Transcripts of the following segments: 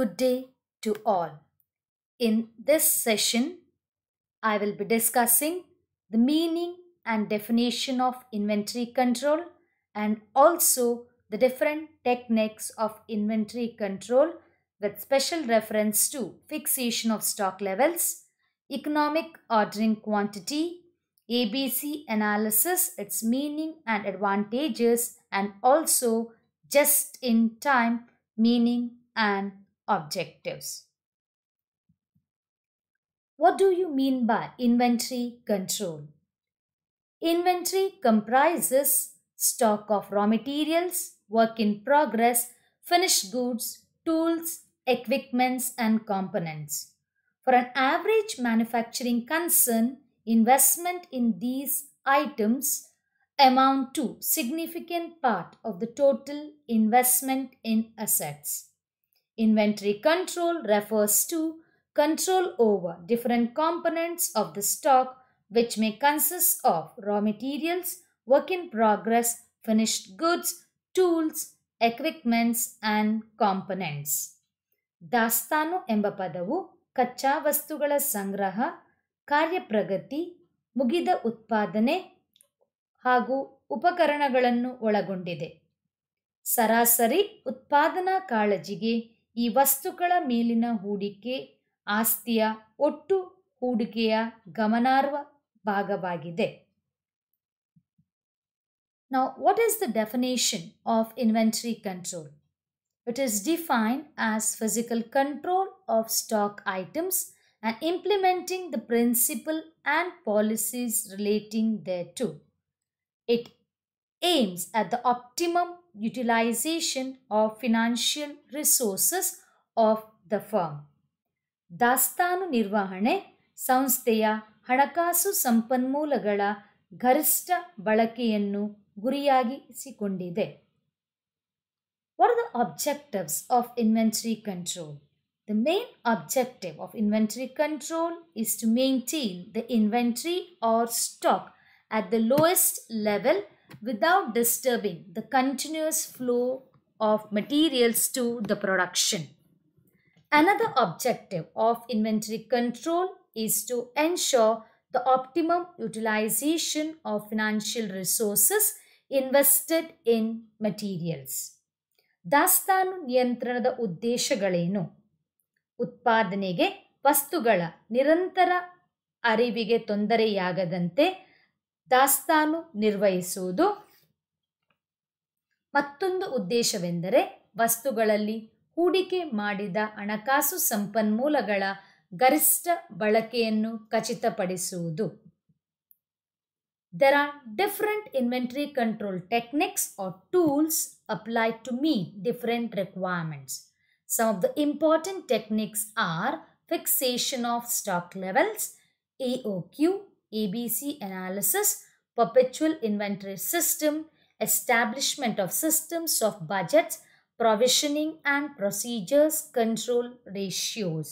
Good day to all. In this session, I will be discussing the meaning and definition of inventory control and also the different techniques of inventory control with special reference to fixation of stock levels, economic ordering quantity, ABC analysis, its meaning and advantages, and also just in time meaning and objectives. What do you mean by inventory control? Inventory comprises stock of raw materials, work in progress, finished goods, tools, equipments, and components. For an average manufacturing concern, investment in these items amount to significant part of the total investment in assets. Inventory control refers to control over different components of the stock which may consist of raw materials, work in progress, finished goods, tools, equipments and components. ದಾಸ್ತಾನು ಎಂಬ ಪದವು ಕಚ್ಚಾ ವಸ್ತುಗಳ ಸಂಗ್ರಹ, ಕಾರ್ಯಪ್ರಗತಿ, ಮುಗಿದ ಉತ್ಪಾದನೆ ಹಾಗೂ ಉಪಕರಣಗಳನ್ನು ಒಳಗೊಂಡಿದೆ. ಸರಾಸರಿ ಉತ್ಪಾದನಾ ಕಾಳಜಿಗೆ ಈ ವಸ್ತುಗಳ ಮೇಲಿನ ಹೂಡಿಕೆ ಆಸ್ತಿಯ ಒಟ್ಟು ಹೂಡಿಕೆಯ ಗಮನಾರ್ಹ ಭಾಗವಾಗಿದೆ. Now, what is the definition of inventory control? It is defined as physical control of stock items and implementing the principle and policies relating thereto. It aims at the optimum utilization of financial resources of the firm. ದಾಸ್ತಾನು ನಿರ್ವಹಣೆ ಸಂಸ್ಥೆಯ ಹಣಕಾಸು ಸಂಪನ್ಮೂಲಗಳ ಗರಿಷ್ಠ ಬಳಕೆಯನ್ನು ಗುರಿಯಾಗಿಸಿಕೊಂಡಿದೆ. What are the objectives of inventory control? The main objective of inventory control is to maintain the inventory or stock at the lowest level without disturbing the continuous flow of materials to the production. Another objective of inventory control is to ensure the optimum utilization of financial resources invested in materials. ದಾಸ್ತಾನು ನಿಯಂತ್ರಣದ ಉದ್ದೇಶಗಳೇನು? ಉತ್ಪಾದನೆಗೆ ವಸ್ತುಗಳ ನಿರಂತರ ಅರಿವಿಗೆ ತೊಂದರೆಯಾಗದಂತೆ ದಾಸ್ತಾನು ನಿರ್ವಹಿಸುವುದು. ಮತ್ತೊಂದು ಉದ್ದೇಶವೆಂದರೆ ವಸ್ತುಗಳಲ್ಲಿ ಹೂಡಿಕೆ ಮಾಡಿದ ಹಣಕಾಸು ಸಂಪನ್ಮೂಲಗಳ ಗರಿಷ್ಠ ಬಳಕೆಯನ್ನು ಖಚಿತಪಡಿಸುವುದು. There are different inventory control techniques or tools applied to meet different requirements. Some of the important techniques are fixation of stock levels, AOQ, ABC analysis, perpetual inventory system, establishment of systems of budgets, provisioning and procedures, control ratios.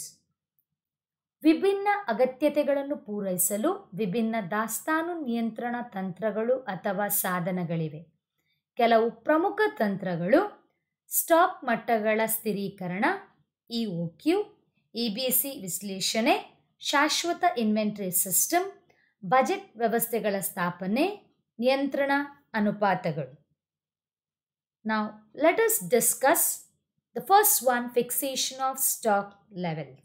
ವಿಭಿನ್ನ ಅಗತ್ಯತೆಗಳನ್ನು ಪೂರೈಸಲು ವಿಭಿನ್ನ ದಾಸ್ತಾನು ನಿಯಂತ್ರಣ ತಂತ್ರಗಳು ಅಥವಾ ಸಾಧನಗಳಿವೆ. ಕೆಲವು ಪ್ರಮುಖ ತಂತ್ರಗಳು ಸ್ಟಾಕ್ ಮಟ್ಟಗಳ ಸ್ಥಿರೀಕರಣ, EOQ, ABC ವಿಶ್ಲೇಷಣೆ, ಶಾಶ್ವತ ಇನ್ವೆಂಟರಿ ಸಿಸ್ಟಮ್, ಬಜೆಟ್ ವ್ಯವಸ್ಥೆಗಳ ಸ್ಥಾಪನೆ, ನಿಯಂತ್ರಣ ಅನುಪಾತಗಳು. Now, let us discuss the first one, fixation of stock levels.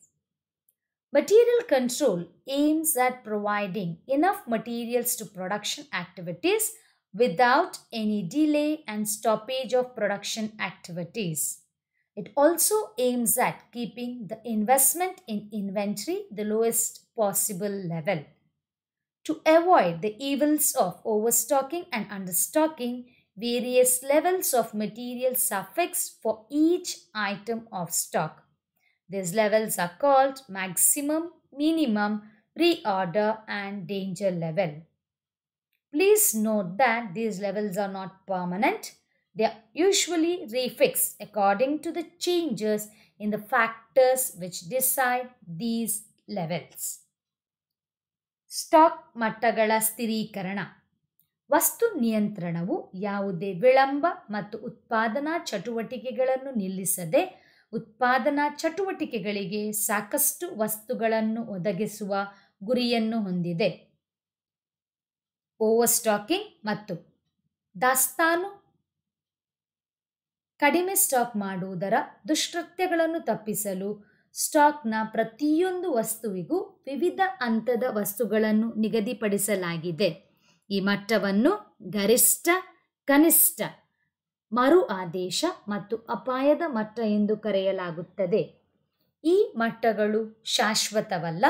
Material control aims at providing enough materials to production activities without any delay and stoppage of production activities. It also aims at keeping the investment in inventory the lowest possible level. To avoid the evils of overstocking and understocking, various levels of materials are fixed for each item of stock. These levels are called maximum, minimum, pre-order and danger level. Please note that these levels are not permanent. They are usually refixed according to the changes in the factors which decide these levels. Stock ಮಟ್ಟಗಳ ಸ್ಥಿರೀಕರಣ. ವಸ್ತು ನಿಯಂತ್ರಣವು ಯಾವುದೇ ವಿಳಂಬ ಮತ್ತು ಉತ್ಪಾದನಾ ಚಟುವಟಿಕೆಗಳನ್ನು ನಿಲ್ಲಿಸದೆ ಉತ್ಪಾದನಾ ಚಟುವಟಿಕೆಗಳಿಗೆ ಸಾಕಷ್ಟು ವಸ್ತುಗಳನ್ನು ಒದಗಿಸುವ ಗುರಿಯನ್ನು ಹೊಂದಿದೆ. ಓವರ್ ಸ್ಟಾಕಿಂಗ್ ಮತ್ತು ದಾಸ್ತಾನು ಕಡಿಮೆ ಸ್ಟಾಕ್ ಮಾಡುವುದರ ದುಷ್ಕೃತ್ಯಗಳನ್ನು ತಪ್ಪಿಸಲು ಸ್ಟಾಕ್ನ ಪ್ರತಿಯೊಂದು ವಸ್ತುವಿಗೂ ವಿವಿಧ ಹಂತದ ವಸ್ತುಗಳನ್ನು ನಿಗದಿಪಡಿಸಲಾಗಿದೆ. ಈ ಮಟ್ಟವನ್ನು ಗರಿಷ್ಠ, ಕನಿಷ್ಠ, ಮರು ಆದೇಶ ಮತ್ತು ಅಪಾಯದ ಮಟ್ಟ ಎಂದು ಕರೆಯಲಾಗುತ್ತದೆ. ಈ ಮಟ್ಟಗಳು ಶಾಶ್ವತವಲ್ಲ.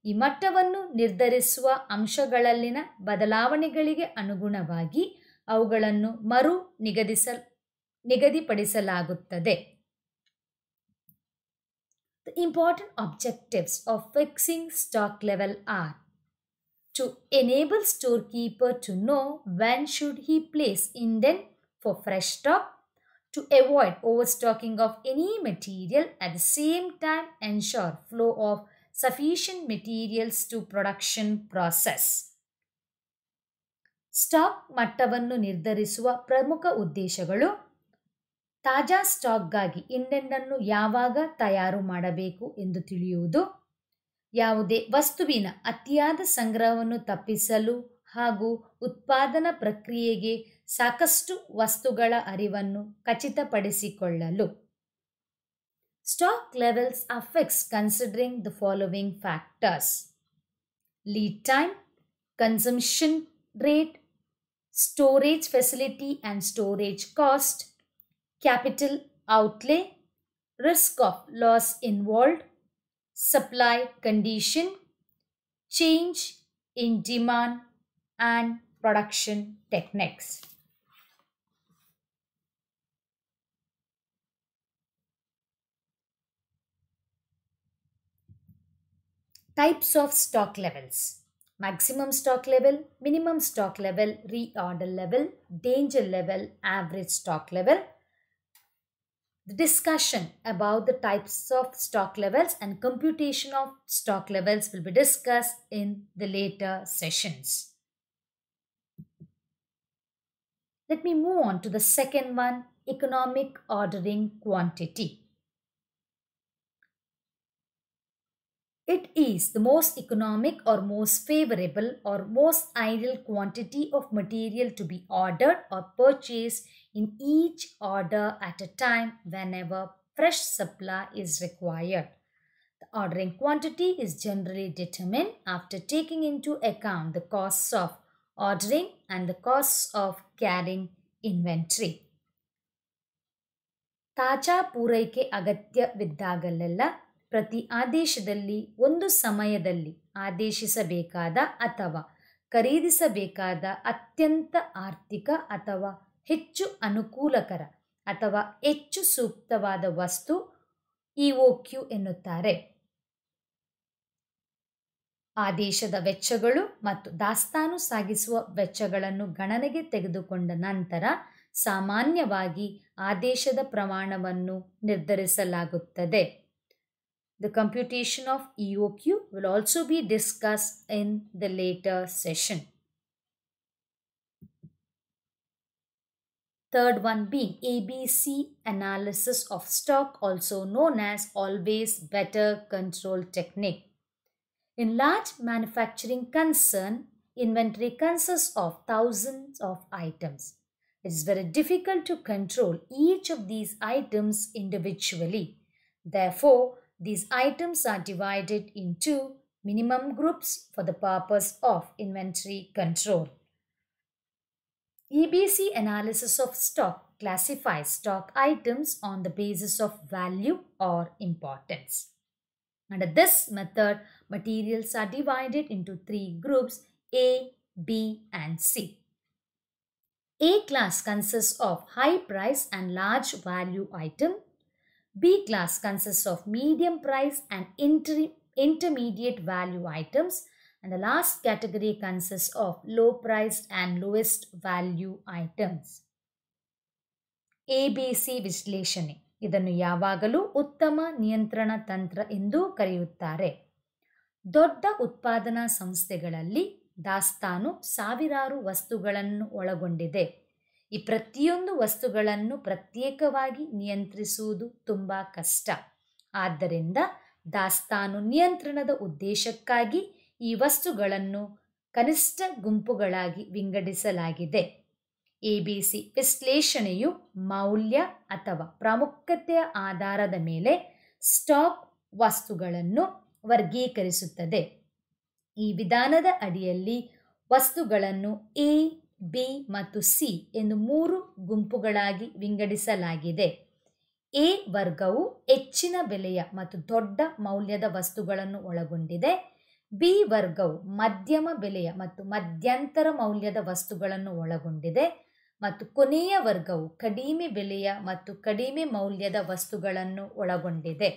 ಈ ಮಟ್ಟವನ್ನು ನಿರ್ಧರಿಸುವ ಅಂಶಗಳಲ್ಲಿನ ಬದಲಾವಣೆಗಳಿಗೆ ಅನುಗುಣವಾಗಿ ಅವುಗಳನ್ನು ಮರು ನಿಗದಿಪಡಿಸಲಾಗುತ್ತದೆ. The important objectives of fixing stock level are to enable storekeeper to know when should he place indent for fresh stock, to avoid overstocking of any material, at the same time ensure flow of sufficient materials to production process. Stock ಮಟ್ಟವನ್ನು ನಿರ್ಧರಿಸುವ ಪ್ರಮುಖ ಉದ್ದೇಶಗಳು: ತಾಜಾ ಸ್ಟಾಕ್ಗಾಗಿ ಇಂಡೆಂಟನ್ನು ಯಾವಾಗ ತಯಾರು ಮಾಡಬೇಕು ಎಂದು ತಿಳಿಯುವುದು, ಯಾವುದೇ ವಸ್ತುವಿನ ಅತಿಯಾದ ಸಂಗ್ರಹವನ್ನು ತಪ್ಪಿಸಲು ಹಾಗೂ ಉತ್ಪಾದನಾ ಪ್ರಕ್ರಿಯೆಗೆ ಸಾಕಷ್ಟು ವಸ್ತುಗಳ ಹರಿವನ್ನು ಖಚಿತಪಡಿಸಿಕೊಳ್ಳಲು. Stock levels are fixed considering the following factors: lead time, consumption rate, storage facility and storage cost, capital outlay, risk of loss involved, supply condition, change in demand and production techniques. Types of stock levels: maximum stock level, minimum stock level, reorder level, danger level, average stock level. The discussion about the types of stock levels and computation of stock levels will be discussed in the later sessions. Let me move on to the second one, economic ordering quantity. It is the most economic or most favorable or most ideal quantity of material to be ordered or purchased in each order at a time whenever fresh supply is required. The ordering quantity is generally determined after taking into account the costs of ordering and the costs of carrying inventory. ತಾಜಾ ಪೂರೈಕೆ ಅಗತ್ಯವಿದ್ದಾಗಲೆಲ್ಲ ಪ್ರತಿ ಆದೇಶದಲ್ಲಿ ಒಂದು ಸಮಯದಲ್ಲಿ ಆದೇಶಿಸಬೇಕಾದ ಅಥವಾ ಖರೀದಿಸಬೇಕಾದ ಅತ್ಯಂತ ಆರ್ಥಿಕ ಅಥವಾ ಹೆಚ್ಚು ಅನುಕೂಲಕರ ಅಥವಾ ಹೆಚ್ಚು ಸೂಕ್ತವಾದ ವಸ್ತು EOQ ಎನ್ನುತ್ತಾರೆ. ಆದೇಶದ ವೆಚ್ಚಗಳು ಮತ್ತು ದಾಸ್ತಾನು ಸಾಗಿಸುವ ವೆಚ್ಚಗಳನ್ನು ಗಣನೆಗೆ ತೆಗೆದುಕೊಂಡ ನಂತರ ಸಾಮಾನ್ಯವಾಗಿ ಆದೇಶದ ಪ್ರಮಾಣವನ್ನು ನಿರ್ಧರಿಸಲಾಗುತ್ತದೆ. The computation of EOQ will also be discussed in the later session. Third one being ABC analysis of stock, also known as always better control technique. In large manufacturing concern, inventory consists of thousands of items. It is very difficult to control each of these items individually. Therefore, these items are divided into minimum groups for the purpose of inventory control. ABC analysis of stock classifies stock items on the basis of value or importance. Under this method, materials are divided into three groups: A, B, and C. A class consists of high price and large value item. B class consists of medium price and intermediate value items. And the last category consists of low priced and lowest value items. ABC ವಿಶ್ಲೇಷಣೆ ಇದನ್ನು ಯಾವಾಗಲೂ ಉತ್ತಮ ನಿಯಂತ್ರಣ ತಂತ್ರ ಎಂದು ಕರೆಯುತ್ತಾರೆ. ದೊಡ್ಡ ಉತ್ಪಾದನಾ ಸಂಸ್ಥೆಗಳಲ್ಲಿ ದಾಸ್ತಾನು ಸಾವಿರಾರು ವಸ್ತುಗಳನ್ನು ಒಳಗೊಂಡಿದೆ. ಈ ಪ್ರತಿಯೊಂದು ವಸ್ತುಗಳನ್ನು ಪ್ರತ್ಯೇಕವಾಗಿ ನಿಯಂತ್ರಿಸುವುದು ತುಂಬ ಕಷ್ಟ. ಆದ್ದರಿಂದ ದಾಸ್ತಾನು ನಿಯಂತ್ರಣದ ಉದ್ದೇಶಕ್ಕಾಗಿ ಈ ವಸ್ತುಗಳನ್ನು ಕನಿಷ್ಠ ಗುಂಪುಗಳಾಗಿ ವಿಂಗಡಿಸಲಾಗಿದೆ. ABC ವಿಶ್ಲೇಷಣೆಯು ಮೌಲ್ಯ ಅಥವಾ ಪ್ರಾಮುಖ್ಯತೆಯ ಆಧಾರದ ಮೇಲೆ ಸ್ಟಾಕ್ ವಸ್ತುಗಳನ್ನು ವರ್ಗೀಕರಿಸುತ್ತದೆ. ಈ ವಿಧಾನದ ಅಡಿಯಲ್ಲಿ ವಸ್ತುಗಳನ್ನು A, B ಮತ್ತು C ಎಂದು 3 ಗುಂಪುಗಳಾಗಿ ವಿಂಗಡಿಸಲಾಗಿದೆ. A ವರ್ಗವು ಹೆಚ್ಚಿನ ಬೆಲೆಯ ಮತ್ತು ದೊಡ್ಡ ಮೌಲ್ಯದ ವಸ್ತುಗಳನ್ನು ಒಳಗೊಂಡಿದೆ. B ವರ್ಗವು ಮಧ್ಯಮ ಬೆಲೆಯ ಮತ್ತು ಮಧ್ಯಂತರ ಮೌಲ್ಯದ ವಸ್ತುಗಳನ್ನು ಒಳಗೊಂಡಿದೆ ಮತ್ತು ಕೊನೆಯ ವರ್ಗವು ಕಡಿಮೆ ಬೆಲೆಯ ಮತ್ತು ಕಡಿಮೆ ಮೌಲ್ಯದ ವಸ್ತುಗಳನ್ನು ಒಳಗೊಂಡಿದೆ.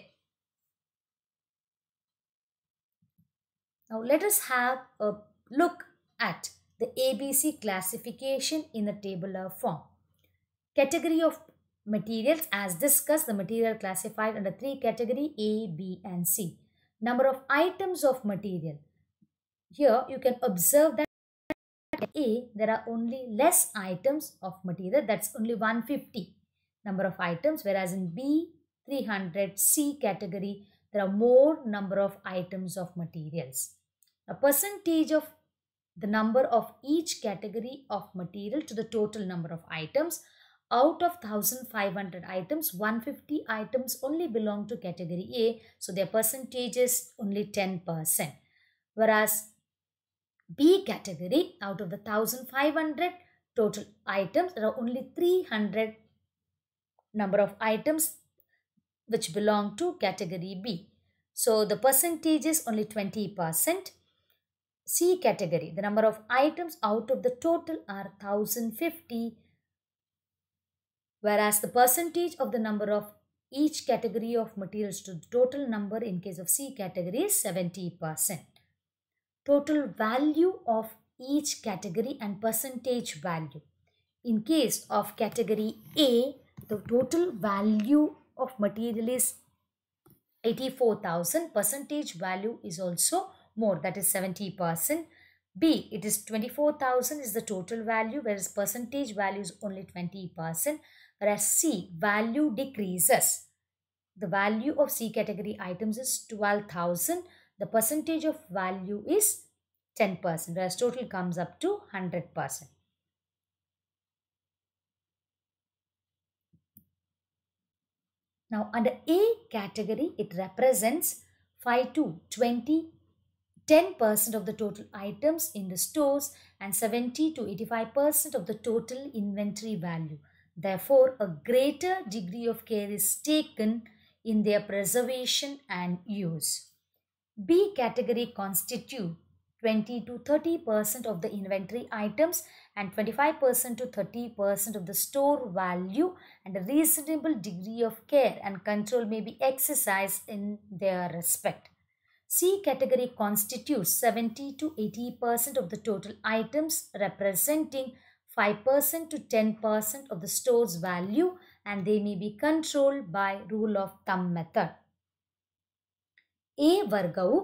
Now let us have a look at the ABC classification in the tabular form. Category of materials, as discussed, the material classified under 3 categories A, B and C. Number of items of material. Here you can observe that in A there are only less items of material, that's only 150 number of items, whereas in B 300, C category there are more number of items of materials. A percentage of the number of each category of material to the total number of items. Out of 1500 items, 150 items only belong to category A, so their percentage is only 10%. Whereas B category, out of the 1500 total items, there are only 300 number of items which belong to category B. So the percentage is only 20%. C category, the number of items out of the total are 1050, whereas the percentage of the number of each category of materials to the total number in case of C category is 70%. Total value of each category and percentage value. In case of category A, the total value of material is 84,000. Percentage value is also more, that is 70%. B, it is 24,000 is the total value, whereas percentage value is only 20%. Whereas C, value decreases. The value of C category items is 12,000. The percentage of value is 10%, whereas total comes up to 100%. Now under A category, it represents 5 to 20, 10% of the total items in the stores and 70 to 85% of the total inventory value. Therefore, a greater degree of care is taken in their preservation and use. B category constitute 20 to 30% of the inventory items and 25% to 30% of the store value, and a reasonable degree of care and control may be exercised in their respect. C category constitutes 70 to 80% of the total items, representing 5% to 10% of the store's value, and they may be controlled by rule of thumb method. A ವರ್ಗವು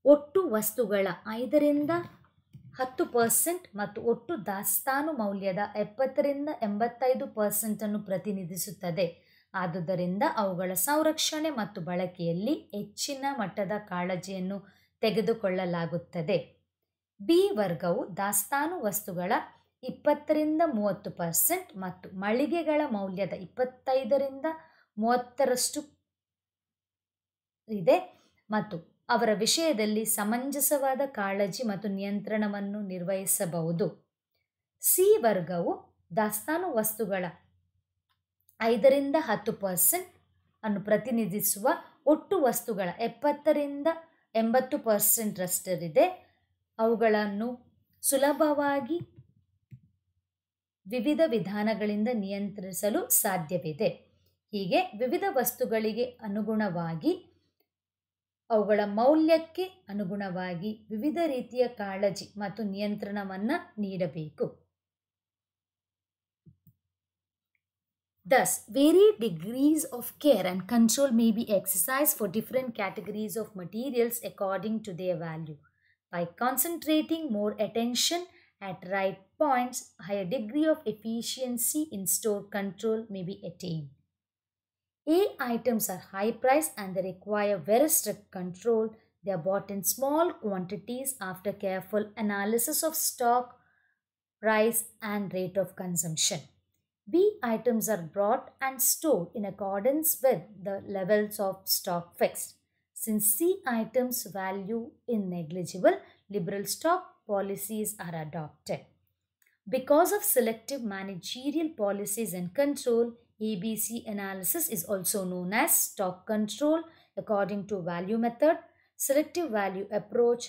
ಒಟ್ಟು ವಸ್ತುಗಳ 5ರಿಂದ 10% ಮತ್ತು ಒಟ್ಟು ದಾಸ್ತಾನು ಮೌಲ್ಯದ 70ರಿಂದ 85% ಅನ್ನು ಪ್ರತಿನಿಧಿಸುತ್ತದೆ. ಆದುದರಿಂದ ಅವುಗಳ ಸಂರಕ್ಷಣೆ ಮತ್ತು ಬಳಕೆಯಲ್ಲಿ ಹೆಚ್ಚಿನ ಮಟ್ಟದ ಕಾಳಜಿಯನ್ನು ತೆಗೆದುಕೊಳ್ಳಲಾಗುತ್ತದೆ. ಬಿ ವರ್ಗವು ದಾಸ್ತಾನು ವಸ್ತುಗಳ 20ರಿಂದ 30% ಮತ್ತು ಮಳಿಗೆಗಳ ಮೌಲ್ಯದ 25ರಿಂದ 30% ಇದೆ ಮತ್ತು ಅವರ ವಿಷಯದಲ್ಲಿ ಸಮಂಜಸವಾದ ಕಾಳಜಿ ಮತ್ತು ನಿಯಂತ್ರಣವನ್ನು ನಿರ್ವಹಿಸಬಹುದು. ಸಿ ವರ್ಗವು ದಾಸ್ತಾನು ವಸ್ತುಗಳ 5ರಿಂದ 10% ಅನ್ನು ಪ್ರತಿನಿಧಿಸುವ ಒಟ್ಟು ವಸ್ತುಗಳ 70ರಿಂದ 80% ರಷ್ಟಿದೆ. ಅವುಗಳನ್ನು ಸುಲಭವಾಗಿ ವಿವಿಧ ವಿಧಾನಗಳಿಂದ ನಿಯಂತ್ರಿಸಲು ಸಾಧ್ಯವಿದೆ. ಹೀಗೆ ವಿವಿಧ ವಸ್ತುಗಳಿಗೆ ಅನುಗುಣವಾಗಿ ಅವುಗಳ ಮೌಲ್ಯಕ್ಕೆ ಅನುಗುಣವಾಗಿ ವಿವಿಧ ರೀತಿಯ ಕಾಳಜಿ ಮತ್ತು ನಿಯಂತ್ರಣವನ್ನು ನೀಡಬೇಕು. Thus, varied degrees of care and control may be exercised for different categories of materials according to their value. By concentrating more attention At right points, a higher degree of efficiency in store control may be attained. A items are high priced and they require very strict control. They are bought in small quantities after careful analysis of stock, price, and rate of consumption. B items are bought and stored in accordance with the levels of stock fixed. Since C items value is negligible, liberal stock policies are adopted. Because of selective managerial policies and control, ABC analysis is also known as stock control according to value method, selective value approach,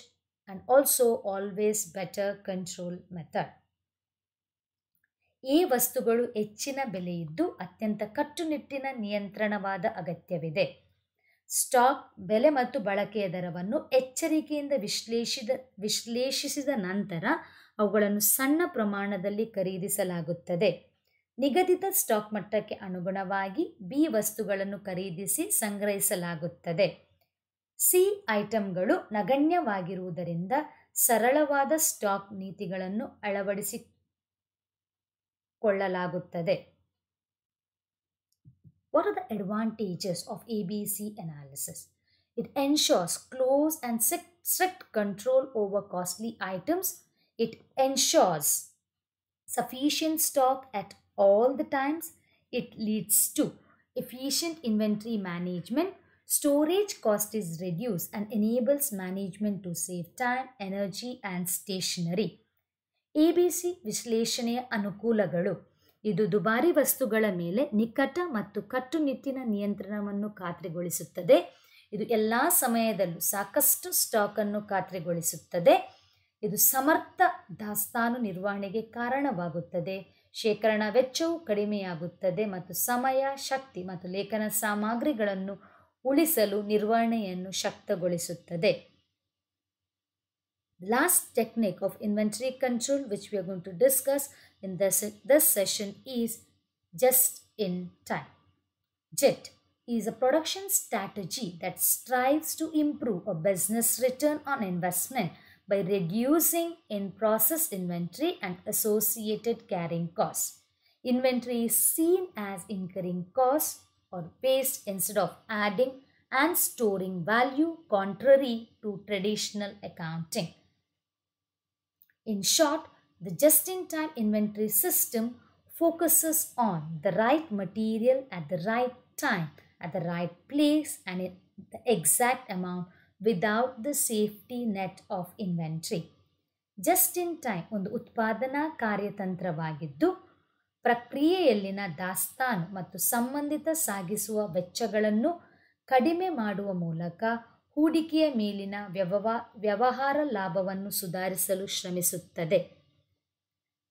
and also always better control method. ಈ ವಸ್ತುಗಳು ಹೆಚ್ಚಿನ ಬೆಲೆಯಿದ್ದು ಅತ್ಯಂತ ಕಟ್ಟುನಿಟ್ಟಿನ ನಿಯಂತ್ರಣವಾದ ಅಗತ್ಯವಿದೆ. Stock ಬೆಲೆ ಮತ್ತು ಬಳಕೆಯ ದರವನ್ನು ಎಚ್ಚರಿಕೆಯಿಂದ ವಿಶ್ಲೇಷಿಸಿದ ನಂತರ ಅವುಗಳನ್ನು ಸಣ್ಣ ಪ್ರಮಾಣದಲ್ಲಿ ಖರೀದಿಸಲಾಗುತ್ತದೆ. ನಿಗದಿತ ಸ್ಟಾಕ್ ಮಟ್ಟಕ್ಕೆ ಅನುಗುಣವಾಗಿ ಬಿ ವಸ್ತುಗಳನ್ನು ಖರೀದಿಸಿ ಸಂಗ್ರಹಿಸಲಾಗುತ್ತದೆ. ಸಿ ಐಟಂಗಳು ನಗಣ್ಯವಾಗಿರುವುದರಿಂದ ಸರಳವಾದ ಸ್ಟಾಕ್ ನೀತಿಗಳನ್ನು ಅಳವಡಿಸಿಕೊಳ್ಳಲಾಗುತ್ತದೆ. What are the advantages of ABC analysis? It ensures close and strict control over costly items. It ensures sufficient stock at all the times. It leads to efficient inventory management. Storage cost is reduced and enables management to save time, energy, and stationery. ABC ವಿಶ್ಲೇಷಣೆಯ ಅನುಕೂಲಗಳು. ಇದು ದುಬಾರಿ ವಸ್ತುಗಳ ಮೇಲೆ ನಿಕಟ ಮತ್ತು ಕಟ್ಟುನಿಟ್ಟಿನ ನಿಯಂತ್ರಣವನ್ನು ಖಾತ್ರಿಗೊಳಿಸುತ್ತದೆ. ಇದು ಎಲ್ಲ ಸಮಯದಲ್ಲೂ ಸಾಕಷ್ಟು ಸ್ಟಾಕನ್ನು ಖಾತ್ರಿಗೊಳಿಸುತ್ತದೆ. ಇದು ಸಮರ್ಥ ದಾಸ್ತಾನು ನಿರ್ವಹಣೆಗೆ ಕಾರಣವಾಗುತ್ತದೆ. ಶೇಖರಣಾ ವೆಚ್ಚವು ಕಡಿಮೆಯಾಗುತ್ತದೆ ಮತ್ತು ಸಮಯ, ಶಕ್ತಿ ಮತ್ತು ಲೇಖನ ಸಾಮಗ್ರಿಗಳನ್ನು ಉಳಿಸಲು ನಿರ್ವಹಣೆಯನ್ನು ಶಕ್ತಗೊಳಿಸುತ್ತದೆ. The last technique of inventory control which we are going to discuss in this session is just-in-time. JIT is a production strategy that strives to improve a business return on investment by reducing in-process inventory and associated carrying costs. Inventory is seen as incurring costs or waste instead of adding and storing value, contrary to traditional accounting. In short, the just-in-time inventory system focuses on the right material at the right time, at the right place, and in the exact amount without the safety net of inventory. Just-in-time ಒಂದು ಉತ್ಪಾದನಾ ಕಾರ್ಯತಂತ್ರವಾಗಿದ್ದು, ಪ್ರಕ್ರಿಯೆಯಲ್ಲಿನ ದಾಸ್ತಾನು ಮತ್ತು ಸಂಬಂಧಿತ ಸಾಗಿಸುವ ವೆಚ್ಚಗಳನ್ನು ಕಡಿಮೆ ಮಾಡುವ ಮೂಲಕ ಹೂಡಿಕೆಯ ಮೇಲಿನ ವ್ಯವಹಾರ ಲಾಭವನ್ನು ಸುಧಾರಿಸಲು ಶ್ರಮಿಸುತ್ತದೆ.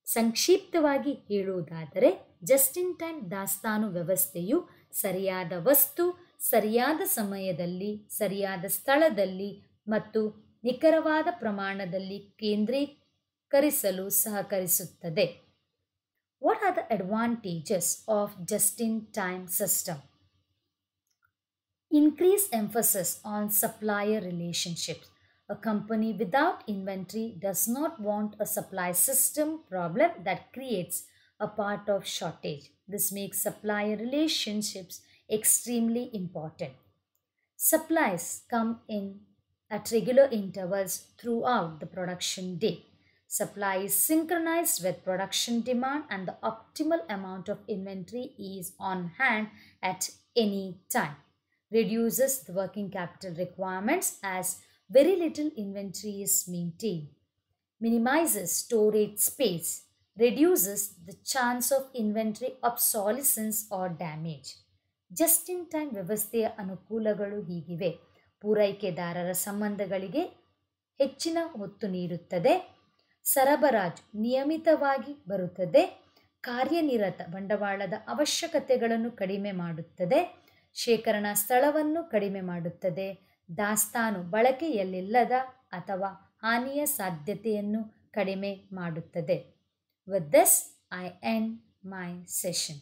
ಸಂಕ್ಷಿಪ್ತವಾಗಿ ಹೇಳುವುದಾದರೆ, ಜಸ್ಟ್ ಇನ್ ಟೈಮ್ ದಾಸ್ತಾನು ವ್ಯವಸ್ಥೆಯು ಸರಿಯಾದ ವಸ್ತು ಸರಿಯಾದ ಸಮಯದಲ್ಲಿ ಸರಿಯಾದ ಸ್ಥಳದಲ್ಲಿ ಮತ್ತು ನಿಖರವಾದ ಪ್ರಮಾಣದಲ್ಲಿ ಕೇಂದ್ರೀಕರಿಸಲು ಸಹಕರಿಸುತ್ತದೆ. What are the advantages of just-in-time system? Increased emphasis on supplier relationships. A company without inventory does not want a supply system problem that creates a part of shortage. This makes supplier relationships extremely important. Supplies come in at regular intervals throughout the production day. Supply is synchronized with production demand and the optimal amount of inventory is on hand at any time. Reduces the working capital requirements as very little inventory is maintained. Minimizes storage space. Reduces the chance of inventory obsolescence or damage. Just-in-time ವ್ಯವಸ್ಥೆಯ ಅನುಕೂಲಗಳು ಹೀಗಿವೆ. ಪೂರೈಕೆದಾರರ ಸಂಬಂಧಗಳಿಗೆ ಹೆಚ್ಚಿನ ಒತ್ತು ನೀಡುತ್ತದೆ. ಸರಬರಾಜು ನಿಯಮಿತವಾಗಿ ಬರುತ್ತದೆ. ಕಾರ್ಯನಿರತ ಬಂಡವಾಳದ ಅವಶ್ಯಕತೆಗಳನ್ನು ಕಡಿಮೆ ಮಾಡುತ್ತದೆ. ಶೇಖರಣಾ ಸ್ಥಳವನ್ನು ಕಡಿಮೆ ಮಾಡುತ್ತದೆ. ದಾಸ್ತಾನು ಬಳಕೆಯಲ್ಲಿಲ್ಲದ ಅಥವಾ ಹಾನಿಯ ಸಾಧ್ಯತೆಯನ್ನು ಕಡಿಮೆ ಮಾಡುತ್ತದೆ. With this, I end my session.